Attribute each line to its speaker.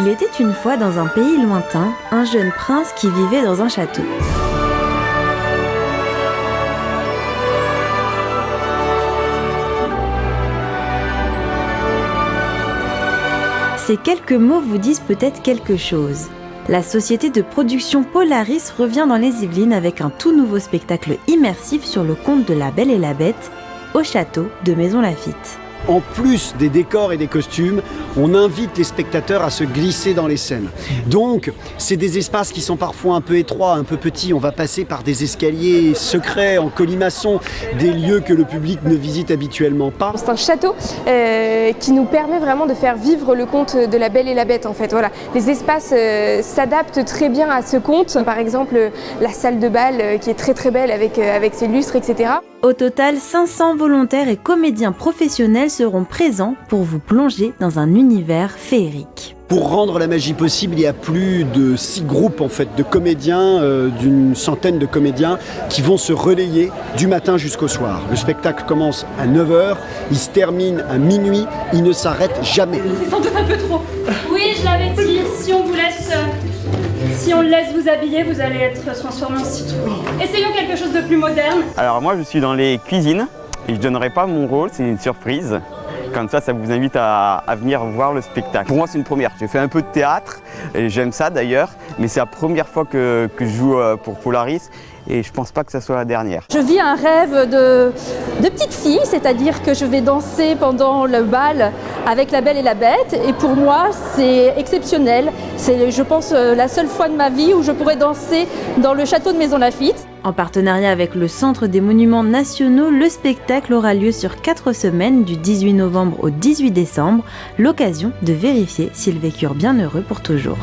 Speaker 1: Il était une fois dans un pays lointain, un jeune prince qui vivait dans un château. Ces quelques mots vous disent peut-être quelque chose. La société de production Polaris revient dans les Yvelines avec un tout nouveau spectacle immersif sur le conte de La Belle et la Bête au château de Maisons-Laffitte.
Speaker 2: En plus des décors et des costumes, on invite les spectateurs à se glisser dans les scènes. Donc, c'est des espaces qui sont parfois un peu étroits, un peu petits. On va passer par des escaliers secrets en colimaçon, des lieux que le public ne visite habituellement pas.
Speaker 3: C'est un château qui nous permet vraiment de faire vivre le conte de La Belle et la Bête en fait. Voilà. Les espaces s'adaptent très bien à ce conte. Par exemple, la salle de bal qui est très très belle avec ses lustres, etc.
Speaker 1: Au total, 500 volontaires et comédiens professionnels seront présents pour vous plonger dans un univers féerique.
Speaker 2: Pour rendre la magie possible, il y a plus de 6 groupes en fait, de comédiens, d'une centaine de comédiens qui vont se relayer du matin jusqu'au soir. Le spectacle commence à 9h, il se termine à minuit, il ne s'arrête jamais.
Speaker 4: C'est sans doute un peu trop. Oui, je l'avais dit, si on laisse vous habiller, vous allez être transformé en citrouille. Essayons quelque chose de plus moderne.
Speaker 5: Alors moi je suis dans les cuisines et je ne donnerai pas mon rôle, c'est une surprise. Comme ça vous invite à venir voir le spectacle. Pour moi c'est une première, j'ai fait un peu de théâtre, et j'aime ça d'ailleurs, mais c'est la première fois que je joue pour Polaris et je pense pas que ça soit la dernière.
Speaker 6: Je vis un rêve de petite fille, c'est-à-dire que je vais danser pendant le bal avec La Belle et la Bête et pour moi c'est exceptionnel. C'est je pense la seule fois de ma vie où je pourrais danser dans le château de Maisons-Laffitte.
Speaker 1: En partenariat avec le Centre des Monuments Nationaux, le spectacle aura lieu sur 4 semaines du 18 novembre au 18 décembre, l'occasion de vérifier s'ils vécurent bien heureux pour toujours.